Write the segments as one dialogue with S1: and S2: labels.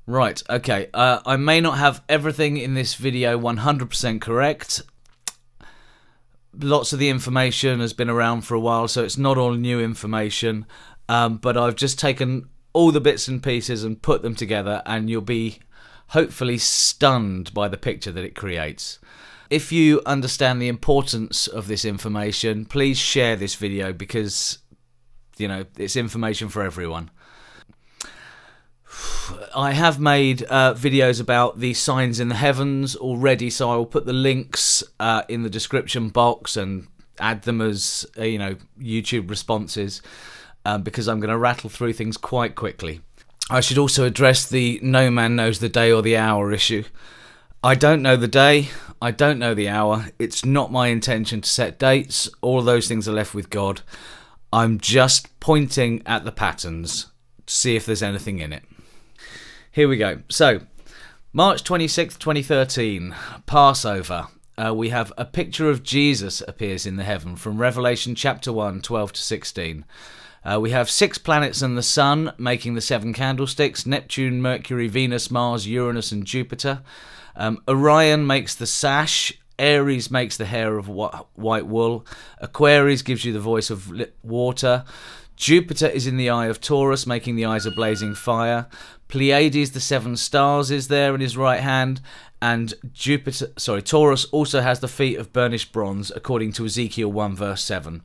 S1: Right, okay. I may not have everything in this video 100% correct. Lots of the information has been around for a while, so it's not all new information. But I've just taken all the bits and pieces and put them together, and you'll be hopefully stunned by the picture that it creates. If you understand the importance of this information, please share this video because, you know, it's information for everyone. I have made videos about the signs in the heavens already, so I will put the links in the description box and add them as you know, YouTube responses, because I'm going to rattle through things quite quickly. I should also address the no man knows the day or the hour issue. I don't know the day, I don't know the hour, it's not my intention to set dates, all of those things are left with God. I'm just pointing at the patterns to see if there's anything in it. Here we go. So, March 26th, 2013, Passover. We have a picture of Jesus appears in the heaven from Revelation chapter 1, 12 to 16. We have 6 planets and the Sun making the 7 candlesticks. Neptune, Mercury, Venus, Mars, Uranus and Jupiter. Orion makes the sash. Aries makes the hair of white wool. Aquarius gives you the voice of water. Jupiter is in the eye of Taurus, making the eyes of blazing fire. Pleiades, the 7 stars, is there in his right hand, and Taurus also has the feet of burnished bronze, according to Ezekiel 1 verse 7.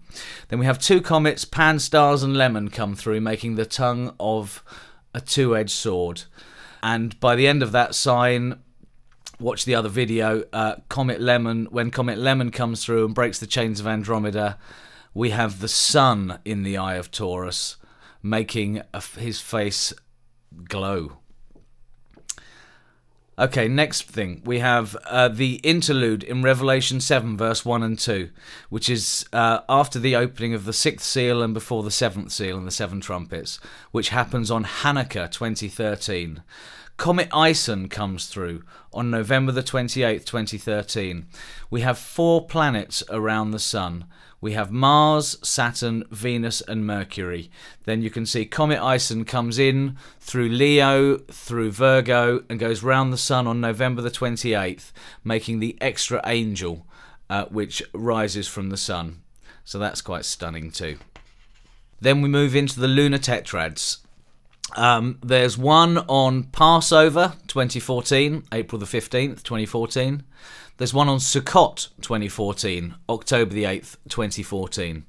S1: Then we have 2 comets, Pan, Stars and Lemon come through, making the tongue of a 2-edged sword. And by the end of that sign, watch the other video, Comet Lemon, when Comet Lemon comes through and breaks the chains of Andromeda, we have the Sun in the eye of Taurus, making his face glow. Okay, next thing. We have the interlude in Revelation 7, verse 1 and 2, which is after the opening of the 6th seal and before the 7th seal and the 7 trumpets, which happens on Hanukkah 2013. Comet Ison comes through on November the 28th, 2013. We have 4 planets around the Sun. We have Mars, Saturn, Venus and Mercury. Then you can see Comet Ison comes in through Leo, through Virgo and goes round the Sun on November the 28th, making the extra angel which rises from the Sun. So that's quite stunning too. Then we move into the lunar tetrads. There's one on Passover 2014, April the 15th, 2014. There's one on Sukkot 2014, October the 8th, 2014.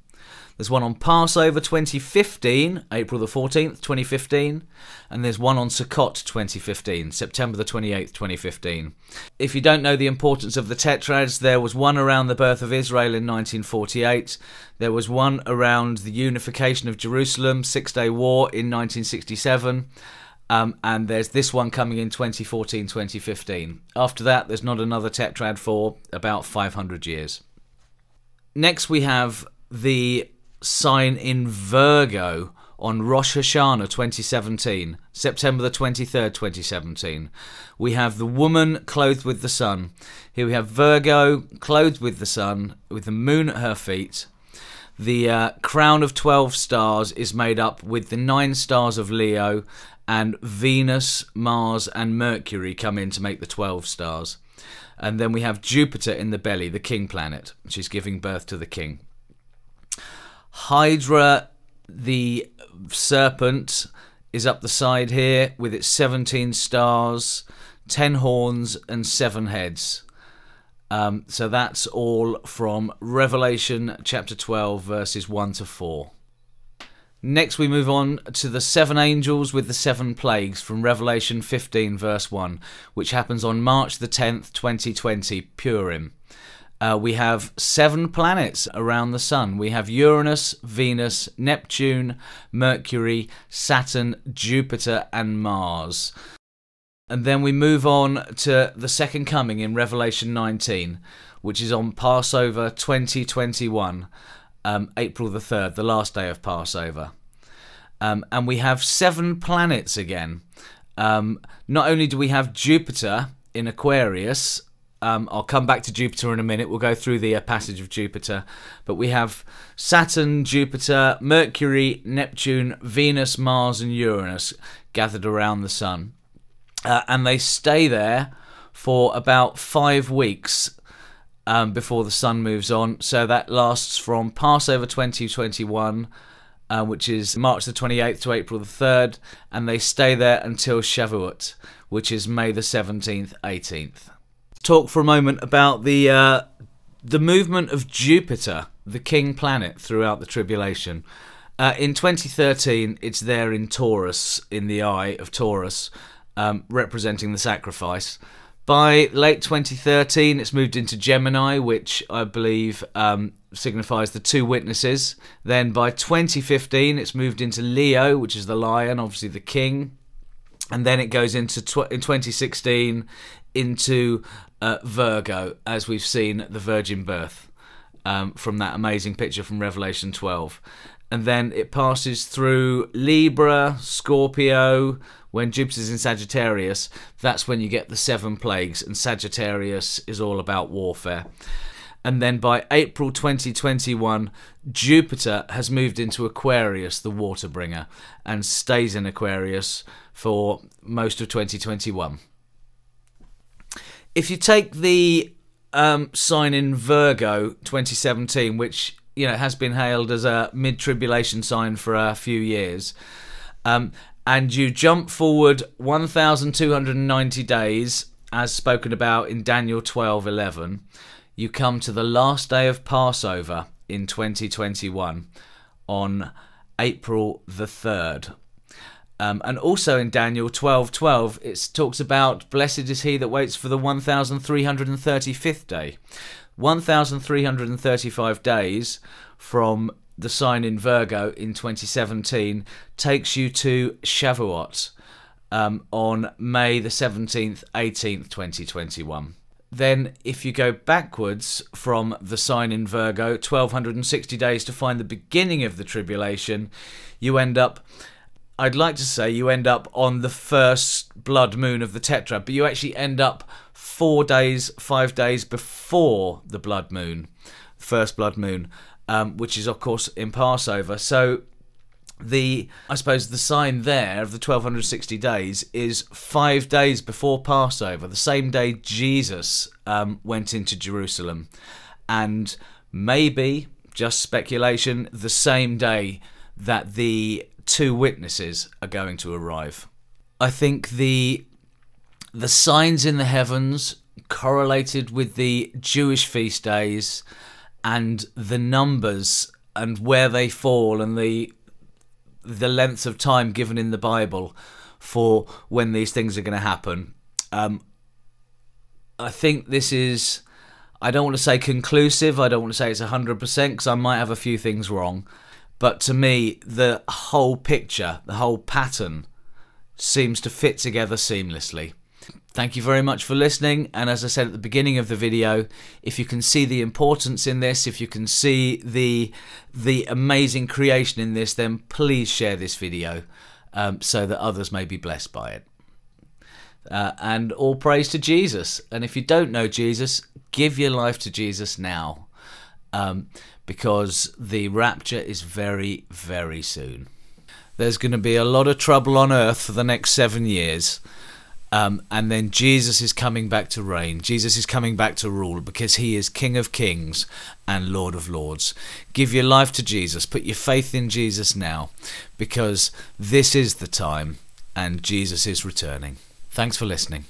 S1: There's one on Passover 2015, April the 14th, 2015. And there's one on Sukkot 2015, September the 28th, 2015. If you don't know the importance of the tetrads, there was one around the birth of Israel in 1948. There was one around the unification of Jerusalem, Six-Day War in 1967. And there's this one coming in 2014-2015. After that, there's not another tetrad for about 500 years. Next, we have the sign in Virgo on Rosh Hashanah 2017, September the 23rd, 2017. We have the woman clothed with the sun. Here we have Virgo clothed with the sun, with the moon at her feet. The crown of 12 stars is made up with the 9 stars of Leo, and Venus, Mars and Mercury come in to make the 12 stars. And then we have Jupiter in the belly, the king planet. She's giving birth to the king. Hydra, the serpent, is up the side here with its 17 stars, 10 horns and 7 heads. So that's all from Revelation chapter 12 verses 1 to 4. Next we move on to the 7 angels with the 7 plagues from Revelation 15 verse 1, which happens on March the 10th, 2020, Purim. We have 7 planets around the Sun. We have Uranus, Venus, Neptune, Mercury, Saturn, Jupiter and Mars. And then we move on to the second coming in Revelation 19, which is on Passover 2021. April the 3rd, the last day of Passover. And we have 7 planets again. Not only do we have Jupiter in Aquarius, I'll come back to Jupiter in a minute, we'll go through the passage of Jupiter, but we have Saturn, Jupiter, Mercury, Neptune, Venus, Mars and Uranus gathered around the Sun. and they stay there for about 5 weeks before the sun moves on. So that lasts from Passover 2021, which is March the 28th to April the 3rd, and they stay there until Shavuot, which is May the 17th, 18th. Talk for a moment about the movement of Jupiter, the king planet, throughout the tribulation. In 2013, it's there in Taurus, in the eye of Taurus, representing the sacrifice. By late 2013, it's moved into Gemini, which I believe signifies the two witnesses. Then by 2015, it's moved into Leo, which is the lion, obviously the king. And then it goes into in 2016 into Virgo, as we've seen the virgin birth from that amazing picture from Revelation 12. And then it passes through Libra, Scorpio. When Jupiter's in Sagittarius, that's when you get the 7 plagues, and Sagittarius is all about warfare. And then by April 2021, Jupiter has moved into Aquarius, the water bringer, and stays in Aquarius for most of 2021. If you take the sign in Virgo 2017, which has been hailed as a mid-tribulation sign for a few years, and you jump forward 1,290 days, as spoken about in Daniel 12:11, you come to the last day of Passover in 2021 on April the 3rd. And also in Daniel 12:12, it talks about, blessed is he that waits for the 1,335th day. 1,335 days from the sign in Virgo in 2017 takes you to Shavuot on May the 17th, 18th, 2021. Then if you go backwards from the sign in Virgo, 1,260 days to find the beginning of the tribulation, you end up, I'd like to say you end up on the first blood moon of the Tetra, but you actually end up 5 days before the blood moon, first blood moon, which is of course in Passover. So I suppose the sign there of the 1,260 days is 5 days before Passover, the same day Jesus went into Jerusalem, and maybe, just speculation, the same day that the two witnesses are going to arrive. I think the signs in the heavens correlated with the Jewish feast days and the numbers and where they fall and the length of time given in the Bible for when these things are going to happen. I think this is, I don't want to say conclusive, I don't want to say it's 100% because I might have a few things wrong, but to me the whole picture, the whole pattern seems to fit together seamlessly. Thank you very much for listening, and as I said at the beginning of the video, if you can see the importance in this, if you can see the amazing creation in this, then please share this video so that others may be blessed by it. And all praise to Jesus. And if you don't know Jesus, give your life to Jesus now, because the rapture is very, very soon. There's going to be a lot of trouble on earth for the next 7 years. And then Jesus is coming back to reign. Jesus is coming back to rule, because he is King of Kings and Lord of Lords. Give your life to Jesus. Put your faith in Jesus now, because this is the time and Jesus is returning. Thanks for listening.